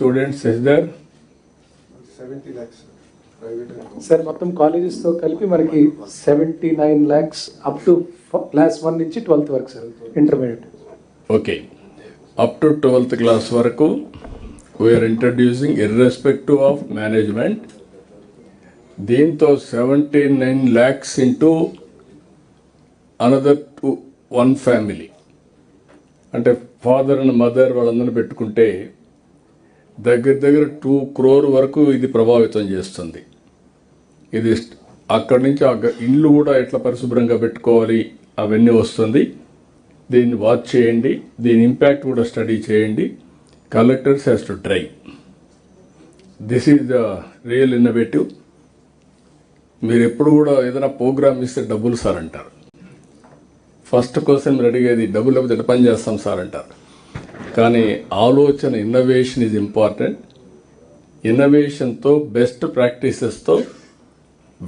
students is there? 70 lakhs. Sir మొత్తం కాలేజెస్తో కలిపి మనకి 79 lakhs అప్ టు క్లాస్ 1 నుంచి 12th వరకు sir intermediate. Okay. Up to 12th class వరకు we are introducing irrespective of management. దీంతో 79 lakhs into another one family. అంటే father and mother వాళ్ళందరినీ పెట్టుకుంటే దగ్గర 2 crore వరకు ఇది ప్రభావితం చేస్తుంది. ఇది అక్కడి నుంచి ఇల్లు కూడా ఎట్లా పరిశుభ్రంగా పెట్టుకోవాలి అవన్నీ వస్తుంది. దీన్ని వాచ్ చేయండి, దీని ఇంపాక్ట్ కూడా స్టడీ చేయండి. Collectors has to try. This is the real innovative. మీరు ఎప్పుడు కూడా ఏదైనా ప్రోగ్రామ్ ఇస్తే డబ్బులు సార్ అంటారు. ఫస్ట్ క్వశ్చన్ మీరు అడిగేది డబ్బులు లేకపోతే ఎట్లా పని చేస్తాం సార్ అంటారు. కానీ ఆలోచన ఇన్నోవేషన్ ఈజ్ ఇంపార్టెంట్. ఇన్నోవేషన్తో బెస్ట్ ప్రాక్టీసెస్తో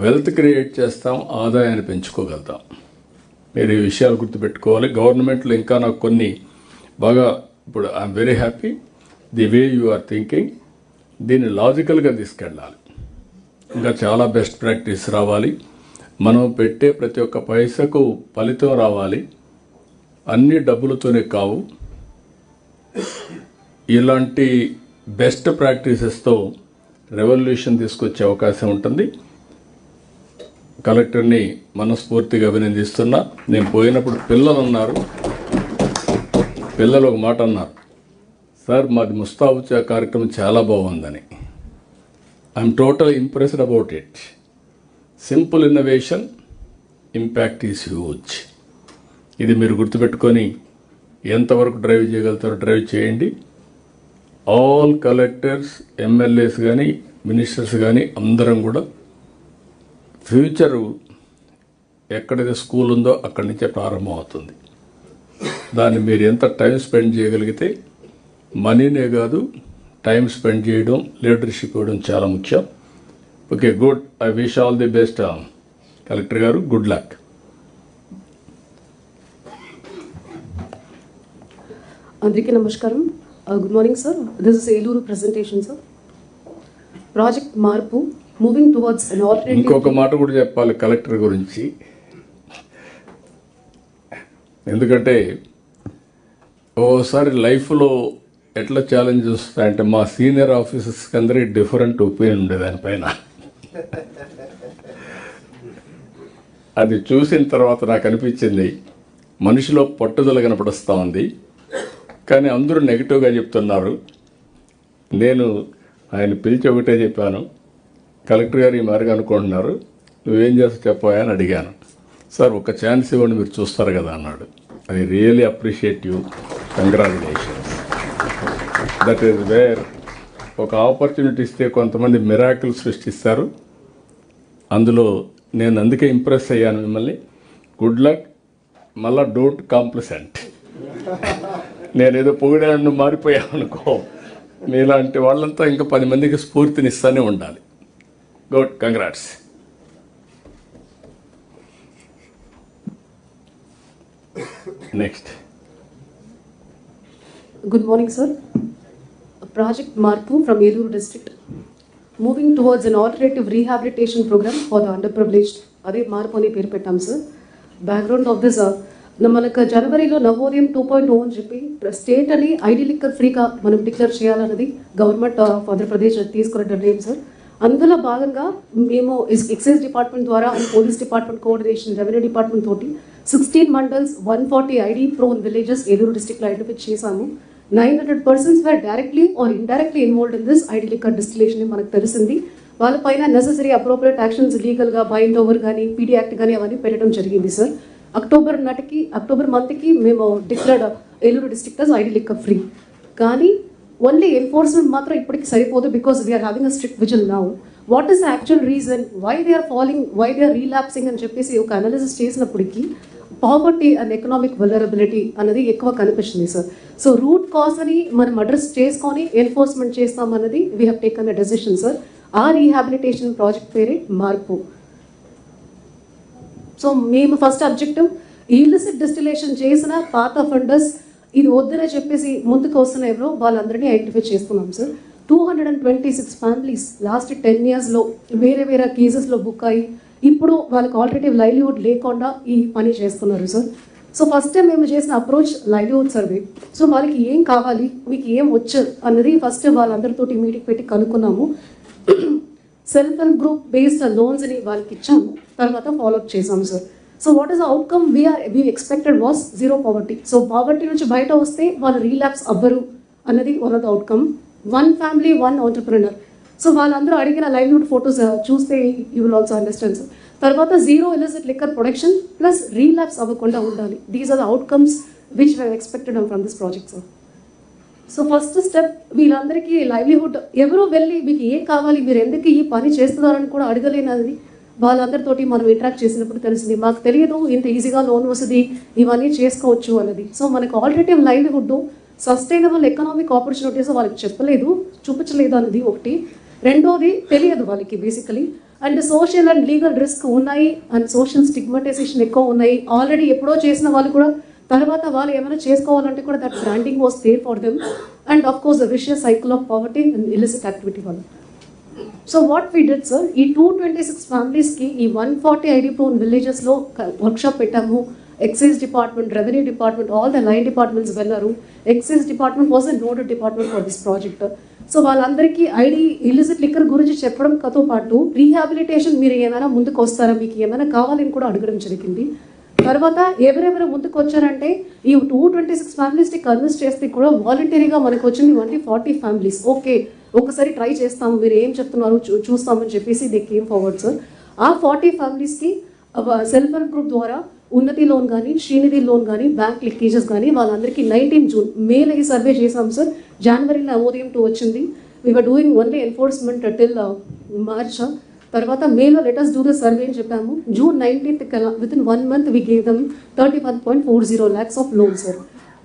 వెల్త్ క్రియేట్ చేస్తాం, ఆదాయాన్ని పెంచుకోగలుగుతాం. మీరు ఈ విషయాలు గుర్తుపెట్టుకోవాలి. గవర్నమెంట్లో ఇంకా నాకు కొన్ని బాగా ఇప్పుడు I'm very happy the way you are thinking. దీన్ని లాజికల్గా తీసుకెళ్ళాలి. ఇంకా చాలా బెస్ట్ ప్రాక్టీస్ రావాలి. మనం పెట్టే ప్రతి ఒక్క పైసకు ఫలితం రావాలి. అన్ని డబ్బులతోనే కావు. ఇలాంటి బెస్ట్ ప్రాక్టీసెస్తో రెవల్యూషన్ తీసుకొచ్చే అవకాశం ఉంటుంది. కలెక్టర్ని మనస్ఫూర్తిగా అభినందిస్తున్నా. నేను పోయినప్పుడు పిల్లలు అన్నారు, పిల్లలు ఒక మాట అన్నారు, సార్ మాది ముస్తాబు కార్యక్రమం చాలా బాగుందని. I'm total impressed about it. Simple innovation, impact is huge. ఇది మీరు గుర్తుపెట్టుకొని ఎంతవరకు డ్రైవ్ చేయగలుగుతారో డ్రైవ్ చేయండి. ఆల్ కలెక్టర్స్, ఎమ్మెల్యేస్ కానీ మినిస్టర్స్ కానీ అందరం కూడా ఫ్యూచరు ఎక్కడైతే స్కూల్ ఉందో అక్కడి నుంచే ప్రారంభం అవుతుంది. దాన్ని మీరు ఎంత టైం స్పెండ్ చేయగలిగితే మనీనే కాదు టైం స్పెండ్ చేయడం, లీడర్షిప్ ఇవ్వడం చాలా ముఖ్యం. Okay, good. I wish all the best collector గారు. Good luck. అందరికీ నమస్కారం. Good morning sir. This is Eluru presentation sir. Project Marpu moving towards an alternative. ఇంకొక మాట కూడా చెప్పాలి కలెక్టర్ గురించి. ఎందుకంటే ఓసారి లైఫ్లో ఎట్లా ఛాలెంజెస్ వస్తాయంటే మా సీనియర్ ఆఫీసర్స్కి అందరికీ డిఫరెంట్ ఒపీనియన్ ఉండే దానిపైన. అది చూసిన తర్వాత నాకు అనిపించింది మనిషిలో పట్టుదల కనపడుస్తూ ఉంది. కానీ అందరూ నెగిటివ్గా చెప్తున్నారు. నేను ఆయన పిలిచి ఒకటే చెప్పాను, కలెక్టర్ గారు ఈ మారిగా అనుకుంటున్నారు, నువ్వేం చేస్తా చెప్పా అని అడిగాను. సార్ ఒక ఛాన్స్ ఇవ్వండి మీరు చూస్తారు కదా అన్నాడు. I really appreciate you. Congratulations. That is where ఒక ఆపర్చునిటీ ఇస్తే కొంతమంది మిరాకిల్ సృష్టిస్తారు. అందులో నేను అందుకే ఇంప్రెస్ అయ్యాను మిమ్మల్ని. Good luck. మళ్ళా డోంట్ కాంప్లిసెంట్. నేనేదో పొగిడాను మారిపోయాను అనుకో. మీలాంటి వాళ్ళంతా ఇంకా 10 మందికి స్ఫూర్తినిస్తూనే ఉండాలి. Good, congrats. Next. Good morning, sir. Project Marpu from Eluru district, moving towards an alternative rehabilitation program for the underprivileged. అదే మార్పు అని పేరు పెట్టాం సార్. బ్యాక్గ్రౌండ్ ఆఫ్ దిస్ మనకు జనవరిలో నవోదయం 2.0 అని చెప్పి స్టేట్ అని ఐడి లిక్కర్ ఫ్రీగా మనం డిక్లేర్ చేయాలన్నది గవర్నమెంట్ ఆఫ్ ఆంధ్రప్రదేశ్ తీసుకున్న నిర్ణయం సార్. అందులో భాగంగా మేము ఎక్సైజ్ డిపార్ట్మెంట్ ద్వారా and police department coordination, revenue department తోటి 16 mandals 140 ID prone villages Eluru డిస్ట్రిక్ట్లో ఐడెంటిఫై చేశాము. 900 persons were directly or indirectly involved in this ID liquor distillation మనకు తెలిసింది. వాళ్ళపైన నెసెసరీ అప్రోప్రియేట్ యాక్షన్స్ లీగల్గా బైండ్ ఓవర్ కానీ పీడీ యాక్ట్ కానీ అవన్నీ పెట్టడం జరిగింది సార్. అక్టోబర్ మంత్కి మేము declared Eluru district as ID liquor free. కానీ ఓన్లీ ఎన్ఫోర్స్మెంట్ మాత్రం ఇప్పటికి సరిపోదు, because we are having a strict vigil now. What is the actual reason why they are following, why they are relapsing అని చెప్పేసి ఒక అనాలిసిస్ చేసినప్పటికీ పావర్టీ అండ్ ఎకనామిక్ వల్నరబిలిటీ అనేది ఎక్కువ కనిపిస్తుంది సార్. సో రూట్ కాజ్ అని మనం అడ్రస్ చేసుకొని ఎన్ఫోర్స్మెంట్ చేస్తామన్నది we have taken a decision sir. ఆ రీహాబిలిటేషన్ ప్రాజెక్ట్ పేరే మార్పు. సో మేము ఫస్ట్ అబ్జెక్టివ్ ఇల్లిసిట్ డిస్టిలేషన్ చేసిన పాత ఫండర్స్ ఇది వద్దనే చెప్పేసి ముందుకు వస్తున్న ఎవరో వాళ్ళందరినీ ఐడెంటిఫై చేస్తున్నాం సార్. 226 ఫ్యామిలీస్ లాస్ట్ 10 yearsలో వేరే వేరే కేసెస్లో బుక్ అయ్యి ఇప్పుడు వాళ్ళకి ఆల్టర్నేటివ్ లైవ్లీహుడ్ లేకుండా ఈ పని చేస్తున్నారు సార్. సో ఫస్ట్ టైం మేము చేసిన అప్రోచ్ లైవ్లీహుడ్ సర్వే. సో వాళ్ళకి ఏం కావాలి, మీకు ఏం వచ్చు అన్నది ఫస్ట్ వాళ్ళందరితోటి మీటింగ్ పెట్టి కనుక్కున్నాము. సెల్ఫ్ హెల్ప్ గ్రూప్ బేస్డ్ లోన్స్ని వాళ్ళకి ఇచ్చాము, తర్వాత ఫాలోఅప్ చేసాము సార్. So what is the outcome we expected was zero poverty. So poverty నుంచి బయట వస్తే వాళ్ళు రీలాప్స్ అవ్వరు అన్నది one of the outcome. 1 family 1 entrepreneur. So వాళ్ళందరూ అడిగిన లైవ్లీహుడ్ ఫొటోస్ చూస్తే you will also understand sir. తర్వాత zero illicit liquor production plus relapse అవ్వకుండా ఉండాలి. These are the outcomes which we expected from this project sir. So first step వీళ్ళందరికీ livelihood ఎవరో వెళ్ళి మీకు ఏం కావాలి, మీరు ఎందుకు ఈ పని చేస్తున్నారని కూడా అడగలేనది వాళ్ళందరితోటి మనం ఇంటరాక్ట్ చేసినప్పుడు తెలిసింది. మాకు తెలియదు ఇంత ఈజీగా లోన్ వస్తుంది, ఇవన్నీ చేసుకోవచ్చు అన్నది. సో మనకు alternative livelihood sustainable economic opportunities వాళ్ళకి చెప్పలేదు, చూపించలేదు అనేది ఒకటి. రెండోది తెలియదు వాళ్ళకి basically. And social and legal risk ఉన్నాయి, అండ్ సోషల్ స్టిగ్మటైజేషన్ ఎక్కువ ఉన్నాయి. ఆల్రెడీ ఎప్పుడో చేసిన వాళ్ళు కూడా తర్వాత వాళ్ళు ఏమైనా చేసుకోవాలంటే కూడా that branding was there for them. And of course the vicious cycle of poverty and illicit activity వల్ల. So what we did sir, ఈ 226 ఫ్యామిలీస్కి ఈ 140 ఐడి ప్రోన్ విలేజెస్లో వర్క్షాప్ పెట్టాము. Excise department, revenue department, all the line departments వెళ్ళారు. Excise department was a nodal department for this project. So వాళ్ళందరికీ ID illicit liquor గురించి చెప్పడంతో పాటు రీహాబిలిటేషన్ మీరు ఏమైనా ముందుకు వస్తారా, మీకు ఏమైనా కావాలని కూడా అడగడం జరిగింది. తర్వాత ఎవరెవరు ముందుకు వచ్చారంటే ఈ 226 ఫ్యామిలీస్ని కన్విన్స్ చేస్తే కూడా వాలంటరీగా మనకు వచ్చింది ఓన్లీ 40 ఫ్యామిలీస్. ఓకే ఒకసారి ట్రై చేస్తాము, మీరు ఏం చెప్తున్నారు చూస్తామని చెప్పేసి దే కేమ్ ఫార్వర్డ్ సార్. ఆ 40 ఫ్యామిలీస్కి సెల్ఫ్ హెల్ప్ గ్రూప్ ద్వారా ఉన్నతి లోన్ కానీ, శ్రీనిధి లోన్ కానీ, బ్యాంక్ లింకేజెస్ కానీ వాళ్ళందరికీ 19 జూన్ మేలో ఈ సర్వే చేసాం సార్. జనవరిలో ఓరియం 2 వచ్చింది. We are doing only enforcement till March. తర్వాత మేలో లెటర్స్ డూ ద సర్వే అని చెప్పాము. June 19th with in 1 month we gave them 31.40 lakhs of loan sir.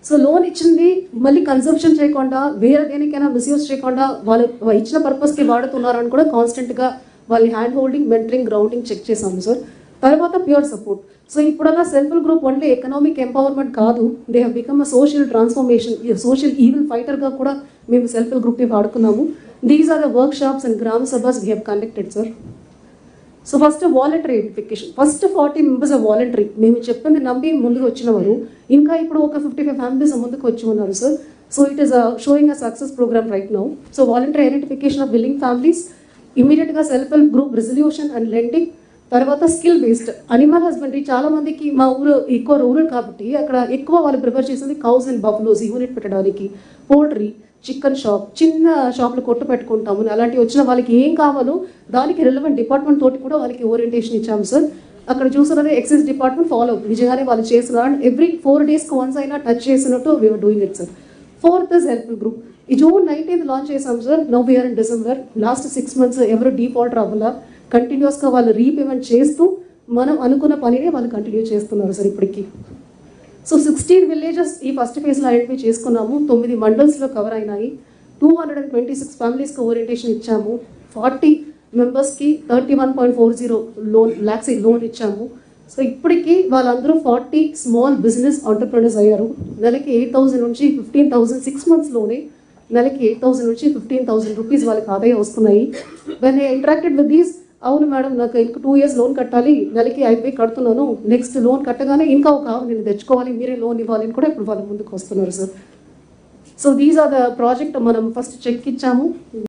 So loan ఇచ్చింది మళ్ళీ కన్సంప్షన్ చేయకుండా, వేరే దేనికైనా మిస్యూజ్ చేయకుండా వాళ్ళు ఇచ్చిన పర్పస్కి వాడుతున్నారని కూడా కాన్స్టెంట్గా వాళ్ళ hand holding, mentoring, grounding check చేసాము సార్. తర్వాత ప్యూర్ సపోర్ట్. సో ఇప్పుడల్లా self help group only economic empowerment కాదు, they have become a social transformation, social evil ఫైటర్గా కూడా మేము సెల్ఫ్ హెల్ప్ గ్రూప్ని వాడుకున్నాము. These are the workshops and గ్రామ సభాస్ we have conducted sir. So first voluntary identification. First 40 members voluntary, మేము చెప్పింది నమ్మి ముందుకు వచ్చిన వారు. ఇంకా ఇప్పుడు ఒక 55 families ముందుకు వచ్చి ఉన్నారు sir. So it is showing a success program right now. So voluntary identification of willing families, ఇమీడియట్గా self help group resolution and lending. తర్వాత స్కిల్ బేస్డ్ అనిమల్ హస్బెండరీ. చాలా మందికి మా ఊరు ఎక్కువ రూరల్ కాబట్టి అక్కడ ఎక్కువ వాళ్ళు ప్రిఫర్ చేసేది కౌస్ అండ్ బఫ్లోస్ యూనిట్ పెట్టడానికి, పోల్ట్రీ, చికెన్ షాప్, చిన్న షాప్లు కొట్టు పెట్టుకుంటాము. అలాంటివి వచ్చిన వాళ్ళకి ఏం కావాలో దానికి రిలవెంట్ డిపార్ట్మెంట్ తోటి కూడా వాళ్ళకి ఓరియంటేషన్ ఇచ్చాము సార్. అక్కడ చూస్తున్నది ఎక్సైజ్ డిపార్ట్మెంట్ ఫాలో అప్ నిజంగానే వాళ్ళు చేస్తున్నారు. అండ్ ఎవ్రీ 4 daysకి వన్స్ అయినా టచ్ చేసినట్టు we are doing it sir. 4th is help group. ఈ జూన్ 19th లాంచ్ చేసాం sir. Now we are in December. Last 6 months ఎవరు డీఫాల్టర్ అవ్వాలా, కంటిన్యూస్గా వాళ్ళు రీపేమెంట్ చేస్తూ మనం అనుకున్న పనినే వాళ్ళు కంటిన్యూ చేస్తున్నారు సార్ ఇప్పటికి. సో 16 villages ఈ ఫస్ట్ ఫేజ్లో ఐడెంటిఫై చేసుకున్నాము. 9 మండల్స్లో కవర్ అయినాయి. 226 ఫ్యామిలీస్కి ఓరియంటేషన్ ఇచ్చాము. 40 members-కి 31.40 lakhs లోన్ ఇచ్చాము. సో ఇప్పటికీ వాళ్ళందరూ 40 స్మాల్ బిజినెస్ ఆంటర్ప్రెనర్స్ అయ్యారు. నెలకి 8,000 నుంచి 15,000 6 monthsలోనే నెలకి 8,000 నుంచి 15,000 rupees వాళ్ళకి ఆదాయం వస్తున్నాయి. When I interacted with these, అవును మేడం నాకు ఇంకా 2 years లోన్ కట్టాలి, నెలకి 5,000 కడుతున్నాను, నెక్స్ట్ లోన్ కట్టగానే ఇంకా ఒక నేను తెచ్చుకోవాలి, మీరే లోన్ ఇవ్వాలి అని కూడా ఇప్పుడు వాళ్ళు ముందుకు వస్తున్నారు sir. So these are the project. మనం ఫస్ట్ చెక్ ఇచ్చాము.